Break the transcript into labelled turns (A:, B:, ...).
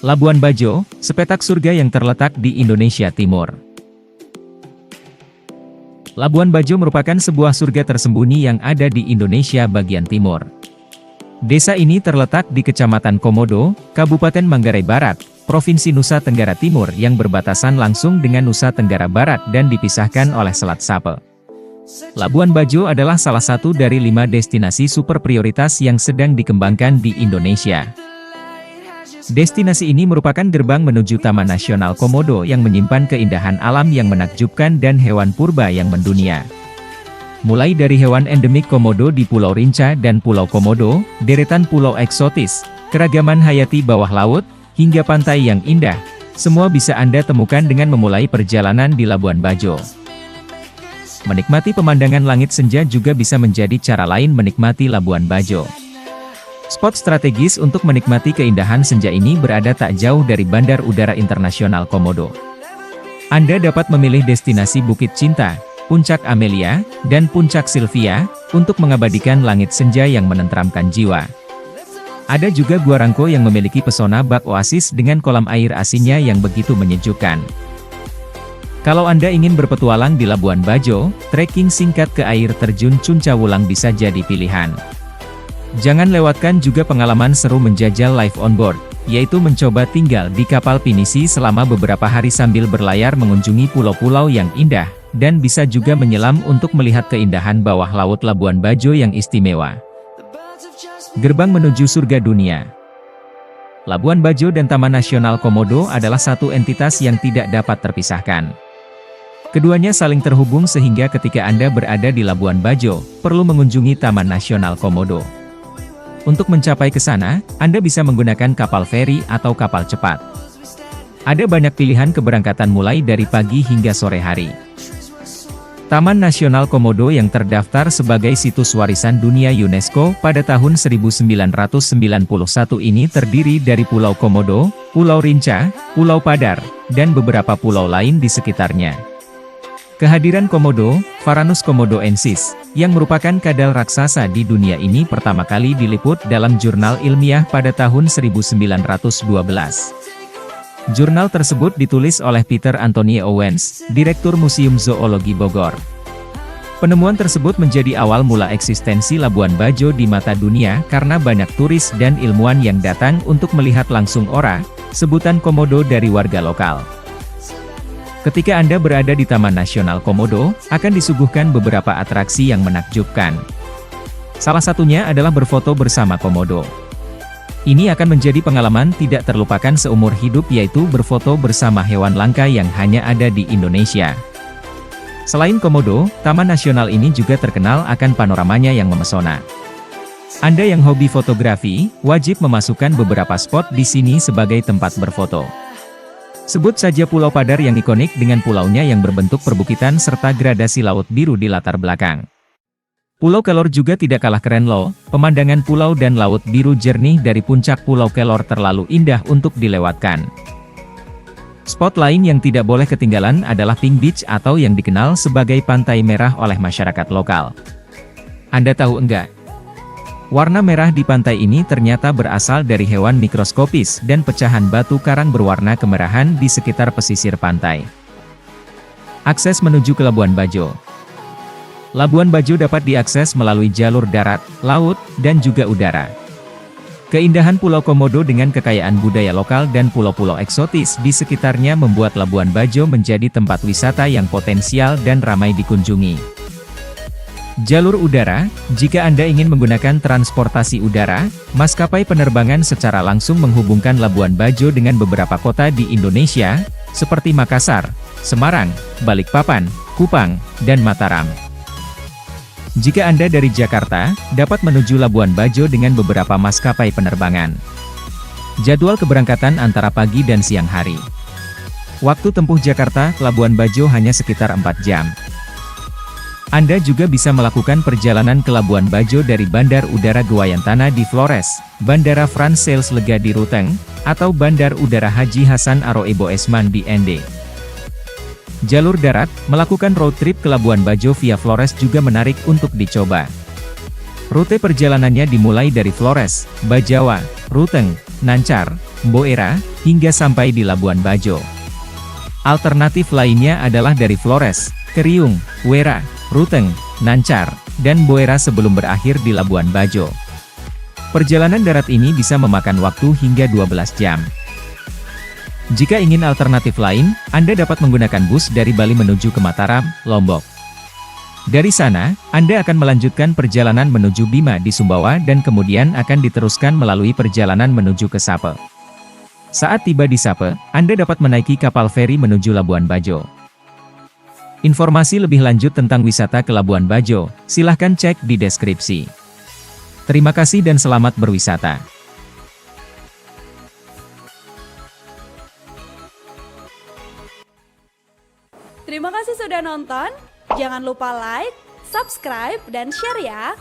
A: Labuan Bajo, sepetak surga yang terletak di Indonesia Timur. Labuan Bajo merupakan sebuah surga tersembunyi yang ada di Indonesia bagian timur. Desa ini terletak di Kecamatan Komodo, Kabupaten Manggarai Barat, Provinsi Nusa Tenggara Timur yang berbatasan langsung dengan Nusa Tenggara Barat dan dipisahkan oleh Selat Sape. Labuan Bajo adalah salah satu dari 5 destinasi super prioritas yang sedang dikembangkan di Indonesia. Destinasi ini merupakan gerbang menuju Taman Nasional Komodo yang menyimpan keindahan alam yang menakjubkan dan hewan purba yang mendunia. Mulai dari hewan endemik Komodo di Pulau Rinca dan Pulau Komodo, deretan pulau eksotis, keragaman hayati bawah laut, hingga pantai yang indah, semua bisa Anda temukan dengan memulai perjalanan di Labuan Bajo. Menikmati pemandangan langit senja juga bisa menjadi cara lain menikmati Labuan Bajo. Spot strategis untuk menikmati keindahan senja ini berada tak jauh dari Bandar Udara Internasional Komodo. Anda dapat memilih destinasi Bukit Cinta, Puncak Amelia, dan Puncak Sylvia, untuk mengabadikan langit senja yang menenteramkan jiwa. Ada juga Gua Rangko yang memiliki pesona bak oasis dengan kolam air asinnya yang begitu menyejukkan. Kalau Anda ingin berpetualang di Labuan Bajo, trekking singkat ke air terjun Cuncawulang bisa jadi pilihan. Jangan lewatkan juga pengalaman seru menjajal live on board, yaitu mencoba tinggal di kapal pinisi selama beberapa hari sambil berlayar mengunjungi pulau-pulau yang indah, dan bisa juga menyelam untuk melihat keindahan bawah laut Labuan Bajo yang istimewa. Gerbang menuju surga dunia. Labuan Bajo dan Taman Nasional Komodo adalah satu entitas yang tidak dapat terpisahkan. Keduanya saling terhubung sehingga ketika Anda berada di Labuan Bajo, perlu mengunjungi Taman Nasional Komodo. Untuk mencapai ke sana, Anda bisa menggunakan kapal feri atau kapal cepat. Ada banyak pilihan keberangkatan mulai dari pagi hingga sore hari. Taman Nasional Komodo yang terdaftar sebagai Situs Warisan Dunia UNESCO pada tahun 1991 ini terdiri dari Pulau Komodo, Pulau Rinca, Pulau Padar, dan beberapa pulau lain di sekitarnya. Kehadiran Komodo, Varanus komodoensis, yang merupakan kadal raksasa di dunia ini pertama kali diliput dalam jurnal ilmiah pada tahun 1912. Jurnal tersebut ditulis oleh Peter Anthony Owens, Direktur Museum Zoologi Bogor. Penemuan tersebut menjadi awal mula eksistensi Labuan Bajo di mata dunia karena banyak turis dan ilmuwan yang datang untuk melihat langsung ora, sebutan Komodo dari warga lokal. Ketika Anda berada di Taman Nasional Komodo, akan disuguhkan beberapa atraksi yang menakjubkan. Salah satunya adalah berfoto bersama Komodo. Ini akan menjadi pengalaman tidak terlupakan seumur hidup yaitu berfoto bersama hewan langka yang hanya ada di Indonesia. Selain Komodo, Taman Nasional ini juga terkenal akan panoramanya yang memesona. Anda yang hobi fotografi, wajib memasukkan beberapa spot di sini sebagai tempat berfoto. Sebut saja Pulau Padar yang ikonik dengan pulaunya yang berbentuk perbukitan serta gradasi laut biru di latar belakang. Pulau Kelor juga tidak kalah keren loh, pemandangan pulau dan laut biru jernih dari puncak Pulau Kelor terlalu indah untuk dilewatkan. Spot lain yang tidak boleh ketinggalan adalah Pink Beach atau yang dikenal sebagai Pantai Merah oleh masyarakat lokal. Anda tahu enggak? Warna merah di pantai ini ternyata berasal dari hewan mikroskopis dan pecahan batu karang berwarna kemerahan di sekitar pesisir pantai. Akses menuju ke Labuan Bajo. Labuan Bajo dapat diakses melalui jalur darat, laut, dan juga udara. Keindahan Pulau Komodo dengan kekayaan budaya lokal dan pulau-pulau eksotis di sekitarnya membuat Labuan Bajo menjadi tempat wisata yang potensial dan ramai dikunjungi. Jalur udara, jika Anda ingin menggunakan transportasi udara, maskapai penerbangan secara langsung menghubungkan Labuan Bajo dengan beberapa kota di Indonesia, seperti Makassar, Semarang, Balikpapan, Kupang, dan Mataram. Jika Anda dari Jakarta, dapat menuju Labuan Bajo dengan beberapa maskapai penerbangan. Jadwal keberangkatan antara pagi dan siang hari. Waktu tempuh Jakarta ke Labuan Bajo hanya sekitar 4 jam. Anda juga bisa melakukan perjalanan ke Labuan Bajo dari Bandar Udara Guayantana di Flores, Bandara Frans Sales Lega di Ruteng, atau Bandar Udara Haji Hasan Aroebo Esman di Ende. Jalur darat, melakukan road trip ke Labuan Bajo via Flores juga menarik untuk dicoba. Rute perjalanannya dimulai dari Flores, Bajawa, Ruteng, Nancar, Mboera, hingga sampai di Labuan Bajo. Alternatif lainnya adalah dari Flores, Keriung, Wera, Ruteng, Nancar, dan Boera sebelum berakhir di Labuan Bajo. Perjalanan darat ini bisa memakan waktu hingga 12 jam. Jika ingin alternatif lain, Anda dapat menggunakan bus dari Bali menuju ke Mataram, Lombok. Dari sana, Anda akan melanjutkan perjalanan menuju Bima di Sumbawa dan kemudian akan diteruskan melalui perjalanan menuju ke Sape. Saat tiba di Sape, Anda dapat menaiki kapal feri menuju Labuan Bajo. Informasi lebih lanjut tentang wisata ke Labuan Bajo, silahkan cek di deskripsi. Terima kasih dan selamat berwisata.
B: Terima kasih sudah nonton. Jangan lupa like, subscribe, dan share ya.